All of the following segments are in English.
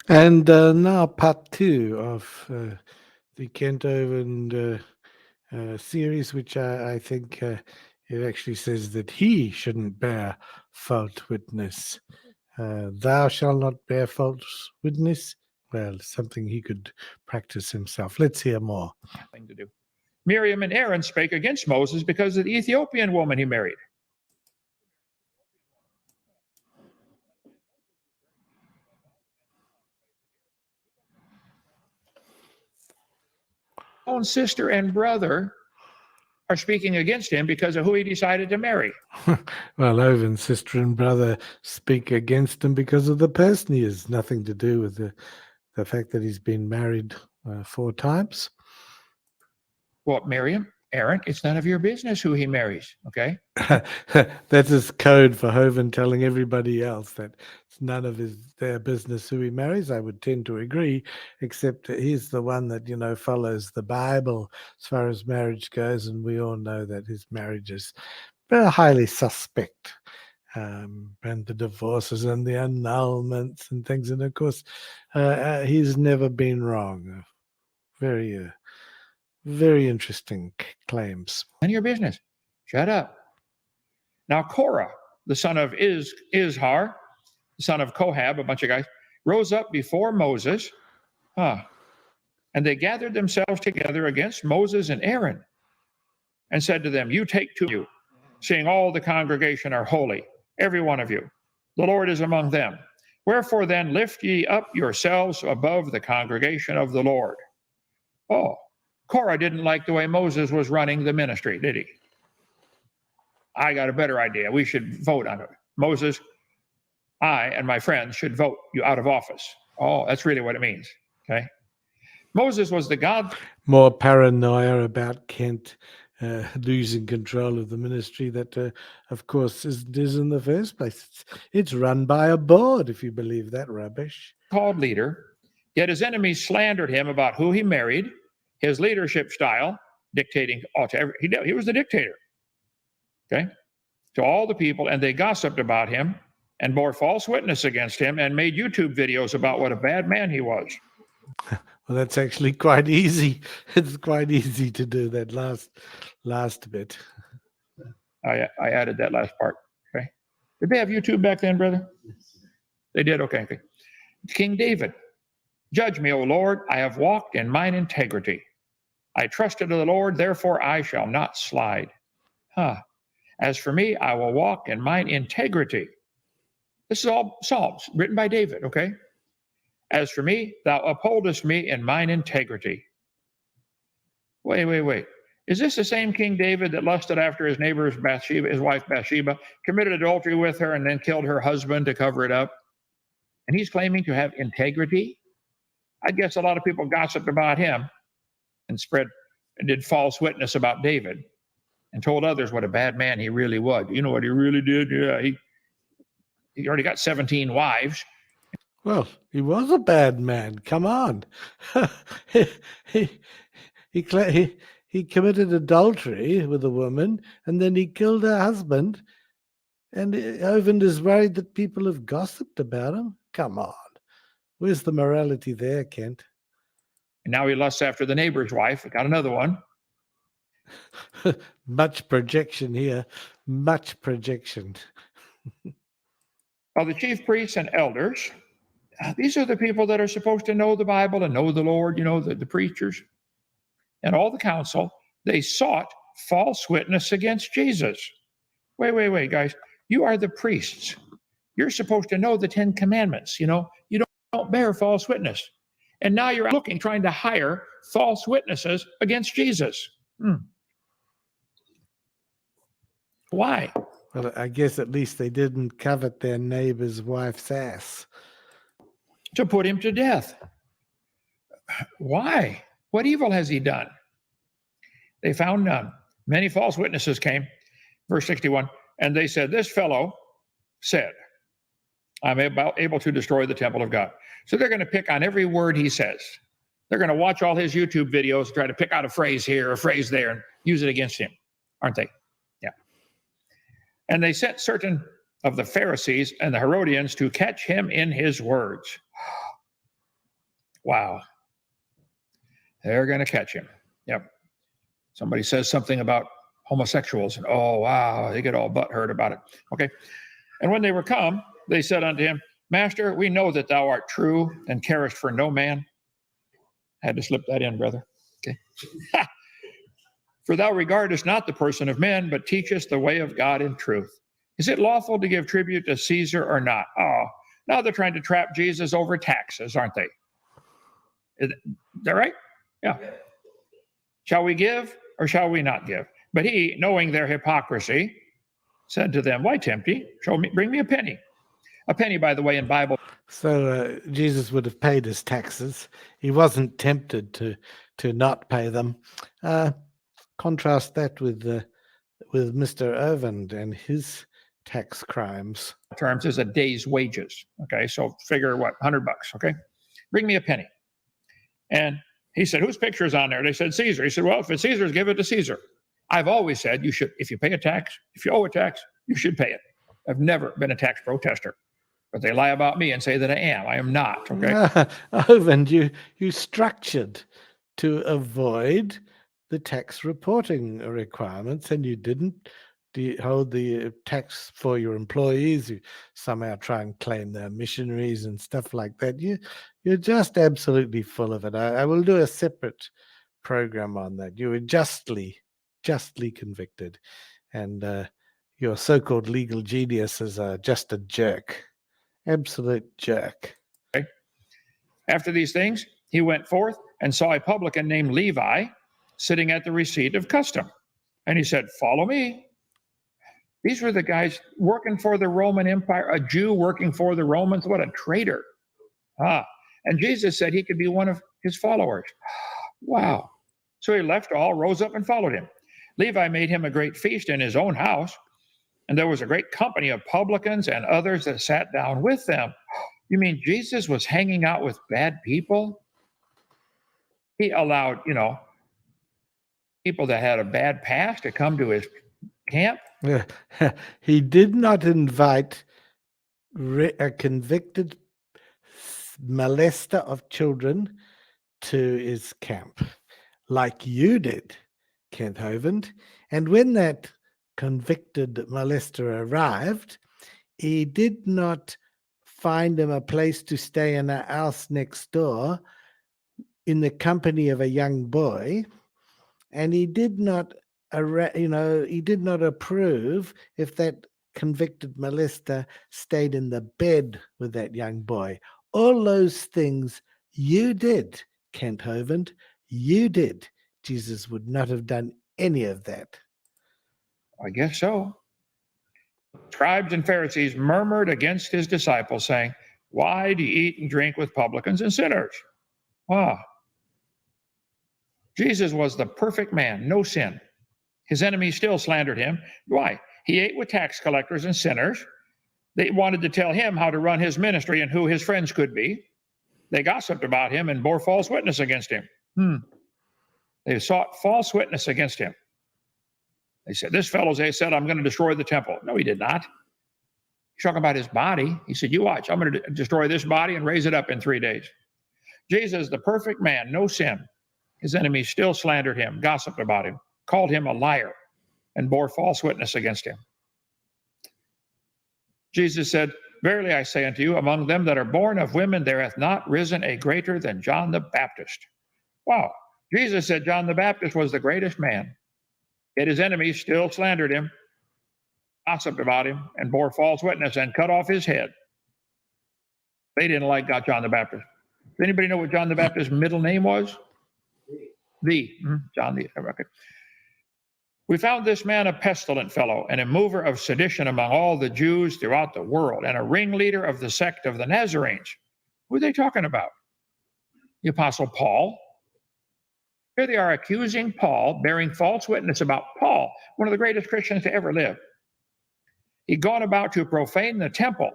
And now part two of the Kent Hovind series, which I think it actually says that he shouldn't bear false witness. Thou shalt not bear false witness. Well, something he could practice himself. Let's hear more. Thing to do. Miriam and Aaron spake against Moses because of the Ethiopian woman he married. Own sister and brother are speaking against him because of who he decided to marry. Well, Hovin's sister and brother speak against him because of the person he is. Nothing to do with the fact that he's been married 4 times. Well, Miriam, Aaron, it's none of your business who he marries, okay? That's his code for Hovind telling everybody else that it's none of their business who he marries. I would tend to agree, except he's the one that, follows the Bible as far as marriage goes, and we all know that his marriage is highly suspect. And the divorces and the annulments and things. And of course, he's never been wrong. Very, very interesting claims. None of your business. Shut up. Now, Korah, the son of Izhar, the son of Kohab, a bunch of guys, rose up before Moses, and they gathered themselves together against Moses and Aaron and said to them, You take to you, seeing all the congregation are holy, every one of you. The Lord is among them. Wherefore then lift ye up yourselves above the congregation of the Lord. Oh, Korah didn't like the way Moses was running the ministry, did he? I got a better idea. We should vote on it. Moses, I and my friends should vote you out of office. Oh, that's really what it means. Okay. Moses was the God. More paranoia about Kent losing control of the ministry that, of course, is in the first place. It's run by a board, if you believe that rubbish. Called leader, yet his enemies slandered him about who he married, his leadership style, dictating to every, he was the dictator. Okay, to all the people, and they gossiped about him and bore false witness against him and made YouTube videos about what a bad man he was. Well, that's actually quite easy. It's quite easy to do that last bit. I added that last part. Okay, did they have YouTube back then, brother? They did. Okay. King David, judge me, O Lord. I have walked in mine integrity. I trusted in the Lord, therefore I shall not slide. As for me, I will walk in mine integrity. This is all Psalms written by David, okay? As for me, thou upholdest me in mine integrity. Wait. Is this the same King David that lusted after his neighbor's Bathsheba, his wife Bathsheba, committed adultery with her and then killed her husband to cover it up? And he's claiming to have integrity? I guess a lot of people gossiped about him and did false witness about David and told others what a bad man he really was. You know what he really did? Yeah, he already got 17 wives. Well, he was a bad man. Come on. he committed adultery with a woman, and then he killed her husband. And Hovind is worried that people have gossiped about him. Come on. Where's the morality there, Kent? And now he lusts after the neighbor's wife. He got another one. Much projection here. Much projection. Well, the chief priests and elders, these are the people that are supposed to know the Bible and know the Lord, the preachers, and all the council, they sought false witness against Jesus. Wait, guys. You are the priests. You're supposed to know the 10 Commandments. You don't bear false witness. And now you're trying to hire false witnesses against Jesus. Why? Well, I guess at least they didn't covet their neighbor's wife's ass. To put him to death. Why? What evil has he done? They found none. Many false witnesses came. Verse 61, and they said, this fellow said, I'm able to destroy the temple of God. So they're going to pick on every word he says. They're going to watch all his YouTube videos, try to pick out a phrase here, a phrase there, and use it against him, aren't they? Yeah. And they sent certain of the Pharisees and the Herodians to catch him in his words. Wow. They're going to catch him. Yep. Somebody says something about homosexuals, and oh, wow, they get all butthurt about it. Okay. And when they were come, they said unto him, Master, we know that thou art true and carest for no man. Had to slip that in, brother. Okay. For thou regardest not the person of men, but teachest the way of God in truth. Is it lawful to give tribute to Caesar or not? Oh, now they're trying to trap Jesus over taxes, aren't they? Is that right? Yeah. Shall we give or shall we not give? But he, knowing their hypocrisy, said to them, Why tempt ye? Bring me a penny. A penny, by the way, in Bible. So Jesus would have paid his taxes. He wasn't tempted to not pay them. Contrast that with Mr. Hovind and his tax crimes. Terms is a day's wages. Okay, so figure what, $100. Okay, bring me a penny. And he said, whose picture is on there? They said, Caesar. He said, well, if it's Caesar's, give it to Caesar. I've always said you should, if you pay a tax, if you owe a tax, you should pay it. I've never been a tax protester, but they lie about me and say that I am. I am not. Okay. Hovind, you structured to avoid the tax reporting requirements, and you didn't hold the tax for your employees. You somehow try and claim they're missionaries and stuff like that. You're just absolutely full of it. I will do a separate program on that. You were justly convicted, and your so-called legal geniuses are just a jerk, absolute jerk. Okay. After these things, he went forth and saw a publican named Levi sitting at the receipt of custom. And he said, follow me. These were the guys working for the Roman Empire, a Jew working for the Romans. What a traitor. And Jesus said he could be one of his followers. Wow. So he left all, rose up, and followed him. Levi made him a great feast in his own house, and there was a great company of publicans and others that sat down with them. You mean Jesus was hanging out with bad people? He allowed, people that had a bad past to come to his camp. He did not invite a convicted molester of children to his camp like you did, Kent Hovind. And when that convicted molester arrived, he did not find him a place to stay in a house next door in the company of a young boy, and he did not approve if that convicted molester stayed in the bed with that young boy. All those things you did, Kent Hovind, you did. Jesus would not have done any of that. I guess so. Scribes and Pharisees murmured against his disciples, saying, why do you eat and drink with publicans and sinners? Jesus was the perfect man, no sin. His enemies still slandered him. Why? He ate with tax collectors and sinners. They wanted to tell him how to run his ministry and who his friends could be. They gossiped about him and bore false witness against him. They sought false witness against him. They said, this fellow, they said, I'm going to destroy the temple. No, he did not. He's talking about his body. He said, you watch, I'm going to destroy this body and raise it up in 3 days. Jesus, the perfect man, no sin. His enemies still slandered him, gossiped about him, called him a liar, and bore false witness against him. Jesus said, verily I say unto you, among them that are born of women, there hath not risen a greater than John the Baptist. Wow. Jesus said John the Baptist was the greatest man. Yet his enemies still slandered him, gossiped about him, and bore false witness and cut off his head. They didn't like John the Baptist. Does anybody know what John the Baptist's middle name was? John the. Okay. We found this man a pestilent fellow and a mover of sedition among all the Jews throughout the world, and a ringleader of the sect of the Nazarenes. Who are they talking about? The Apostle Paul. Here they are accusing Paul, bearing false witness about Paul, one of the greatest Christians to ever live. He'd gone about to profane the temple,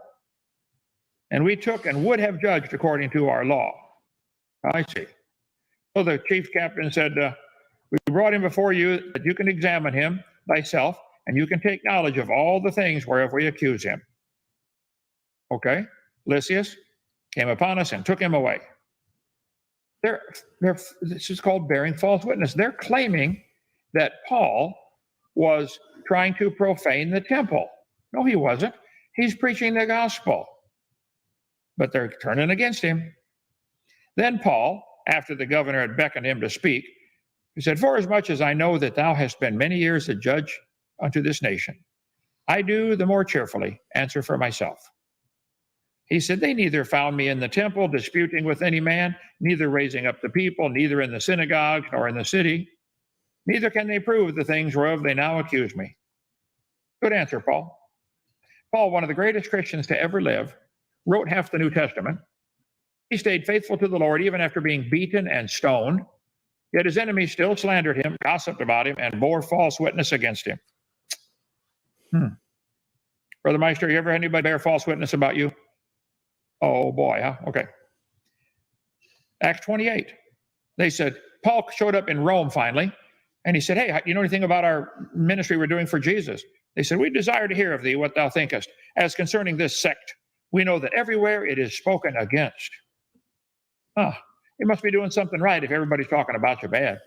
and we took and would have judged according to our law. I see. So the chief captain said, we brought him before you that you can examine him thyself, and you can take knowledge of all the things whereof we accuse him. Okay? Lysias came upon us and took him away. This is called bearing false witness. They're claiming that Paul was trying to profane the temple. No, he wasn't. He's preaching the gospel. But they're turning against him. Then Paul, after the governor had beckoned him to speak, he said, "Forasmuch as I know that thou hast been many years a judge unto this nation, I do the more cheerfully answer for myself." He said, "They neither found me in the temple disputing with any man, neither raising up the people, neither in the synagogues nor in the city. Neither can they prove the things whereof they now accuse me." Good answer, Paul. Paul, one of the greatest Christians to ever live, wrote half the New Testament. He stayed faithful to the Lord even after being beaten and stoned. Yet his enemies still slandered him, gossiped about him, and bore false witness against him. Brother Meister, you ever had anybody bear false witness about you? Oh boy, huh? Okay. Acts 28. They said, Paul showed up in Rome finally, and he said, "Hey, you know anything about our ministry we're doing for Jesus?" They said, "We desire to hear of thee what thou thinkest. As concerning this sect, we know that everywhere it is spoken against." You must be doing something right if everybody's talking about you bad.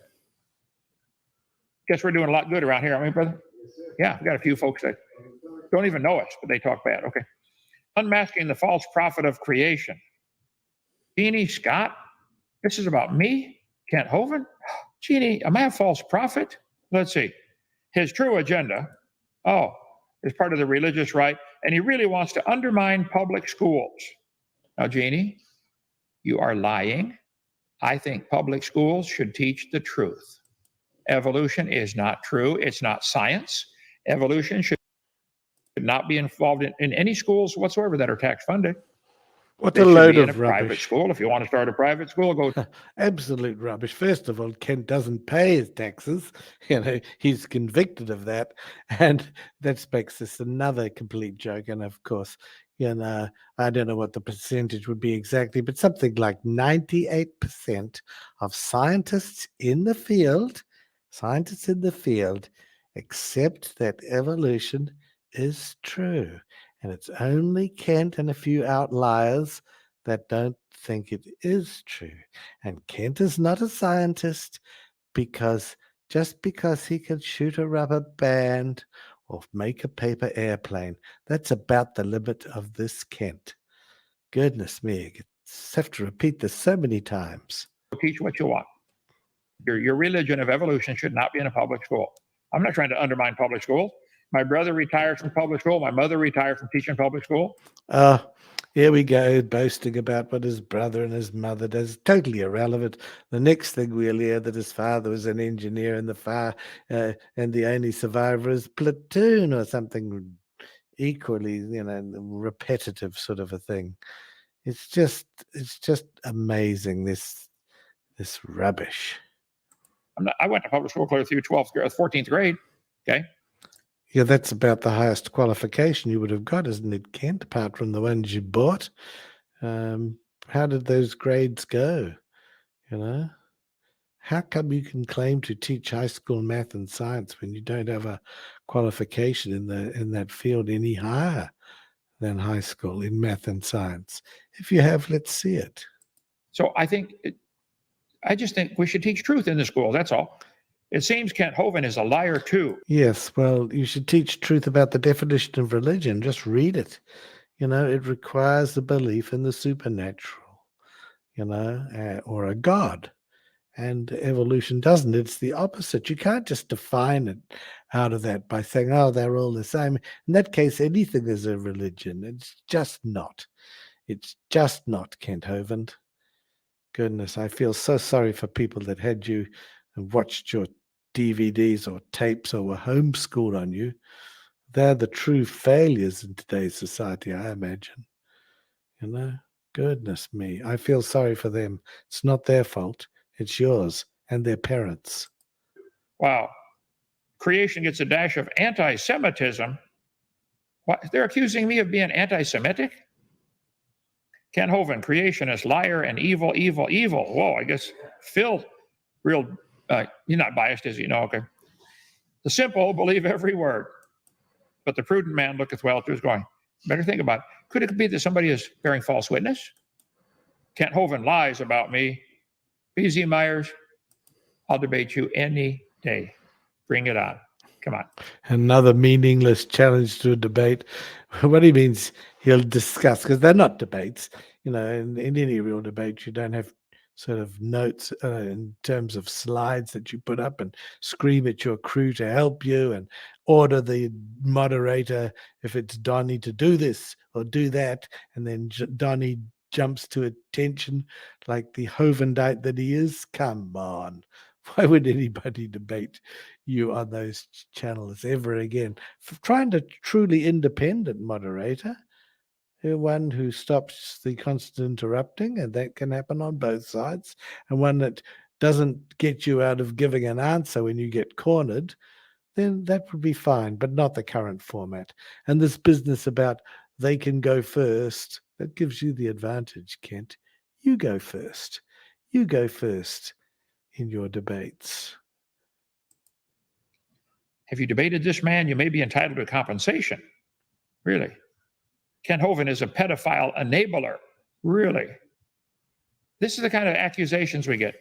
Guess we're doing a lot good around here, aren't we, brother? Yeah, we got a few folks that don't even know us, but they talk bad. Okay. Unmasking the false prophet of creation. Jeannie Scott, this is about me? Kent Hovind? Jeannie, am I a false prophet? Let's see. His true agenda, is part of the religious right, and he really wants to undermine public schools. Now, Jeannie, you are lying. I think public schools should teach the truth. Evolution is not true. It's not science. Evolution should not be involved in any schools whatsoever that are tax funded. What They a should load be in a of private rubbish. school. If you want to start a private school, go. Absolute rubbish. First of all, Kent doesn't pay his taxes. He's convicted of that. And that makes this another complete joke. And of course, I don't know what the percentage would be exactly, but something like 98% of scientists in the field accept that evolution is true. And it's only Kent and a few outliers that don't think it is true. And Kent is not a scientist just because he can shoot a rubber band or make a paper airplane. That's about the limit of this Kent. Goodness me, I have to repeat this so many times. Teach what you want. Your religion of evolution should not be in a public school. I'm not trying to undermine public schools. My brother retired from public school. My mother retired from teaching public school. Here we go, boasting about what his brother and his mother does. Totally irrelevant. The next thing we'll hear that his father was an engineer and the only survivor is platoon or something equally, repetitive sort of a thing. It's just amazing, this rubbish. I went to public school clear through 14th grade. Okay. Yeah, that's about the highest qualification you would have got, isn't it, Kent, apart from the ones you bought? How did those grades go? How come you can claim to teach high school math and science when you don't have a qualification in that field any higher than high school in math and science? If you have, let's see it. So I just think we should teach truth in the school. That's all. It seems Kent Hovind is a liar too. Yes, well, you should teach truth about the definition of religion. Just read it. It requires the belief in the supernatural, or a God. And evolution doesn't. It's the opposite. You can't just define it out of that by saying, they're all the same. In that case, anything is a religion. It's just not. It's just not, Kent Hovind. Goodness, I feel so sorry for people that had you and watched your DVDs or tapes or were homeschooled on you. They're the true failures in today's society, I imagine. Goodness me. I feel sorry for them. It's not their fault. It's yours and their parents. Wow. Creation gets a dash of anti-Semitism. What? They're accusing me of being anti-Semitic? Ken Hovind, creation is liar and evil, evil, evil. Whoa, I guess Phil, you're not biased, is he? No, okay. The simple believe every word, but the prudent man looketh well to his going. Better think about it. Could it be that somebody is bearing false witness? Kent Hovind lies about me. BZ Myers, I'll debate you any day. Bring it on. Come on. Another meaningless challenge to a debate. What he means, he'll discuss, because they're not debates. In any real debate, you don't have sort of notes in terms of slides that you put up and scream at your crew to help you and order the moderator, if it's Donnie, to do this or do that. And then Donnie jumps to attention like the Hovindite that he is. Come on. Why would anybody debate you on those channels ever again? Find a truly independent moderator, one who stops the constant interrupting, and that can happen on both sides, and one that doesn't get you out of giving an answer when you get cornered, then that would be fine, but not the current format. And this business about they can go first, that gives you the advantage, Kent. You go first. You go first in your debates. Have you debated this man? You may be entitled to compensation. Really? Ken Hovind is a pedophile enabler. Really? This is the kind of accusations we get.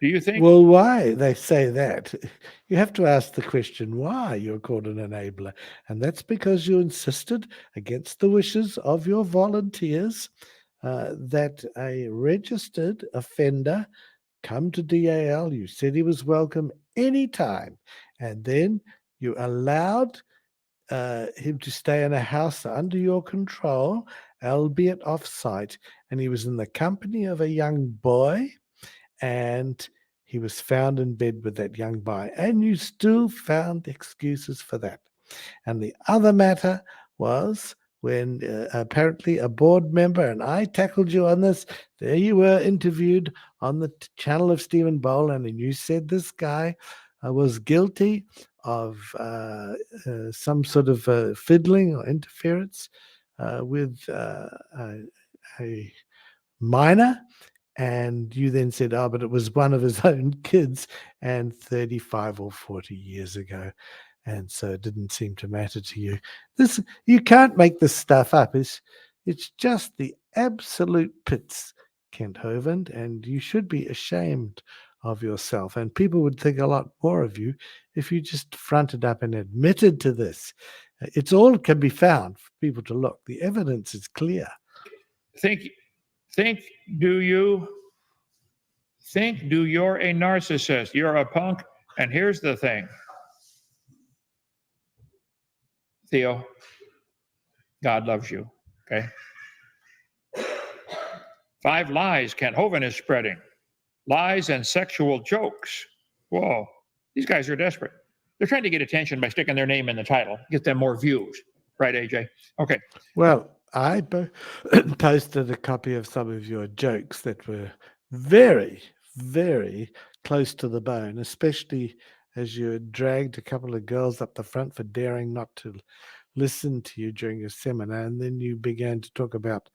Do you think? Well, why they say that? You have to ask the question why you're called an enabler. And that's because you insisted, against the wishes of your volunteers, that a registered offender come to DAL. You said he was welcome anytime. And then you allowed him to stay in a house under your control, albeit off-site. And he was in the company of a young boy, and he was found in bed with that young boy. And you still found excuses for that. And the other matter was when apparently a board member, and I tackled you on this, there you were interviewed on the channel of Stephen Boland, and you said this guy was guilty of some sort of fiddling or interference with a minor. And you then said, oh, but it was one of his own kids, and 35 or 40 years ago. And so it didn't seem to matter to you. You can't make this stuff up. It's just the absolute pits, Kent Hovind, and you should be ashamed of yourself. And people would think a lot more of you if you just fronted up and admitted to this. It's all can be found for people to look. The evidence is clear. Do you're a narcissist? You're a punk. And here's the thing, Theo, God loves you, okay? 5 lies Kent Hovind is spreading. Lies and sexual jokes. Whoa, these guys are desperate. They're trying to get attention by sticking their name in the title, get them more views. Right, AJ? Okay. Well, I posted a copy of some of your jokes that were very, very close to the bone, especially as you had dragged a couple of girls up the front for daring not to listen to you during your seminar. And then you began to talk about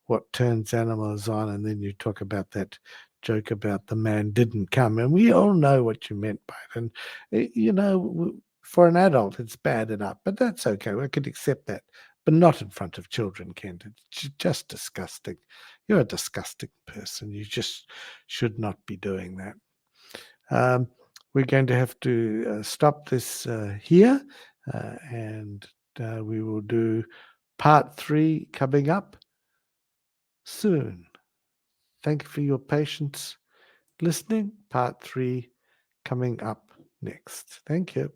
what turns animals on. And then you talk about that joke about the man didn't come. And we all know what you meant by it. And, for an adult, it's bad enough, but that's okay. I could accept that. But not in front of children, Kent. It's just disgusting. You're a disgusting person. You just should not be doing that. We're going to have to stop this here, and we will do part 3 coming up soon. Thank you for your patience listening. Part 3 coming up next. Thank you.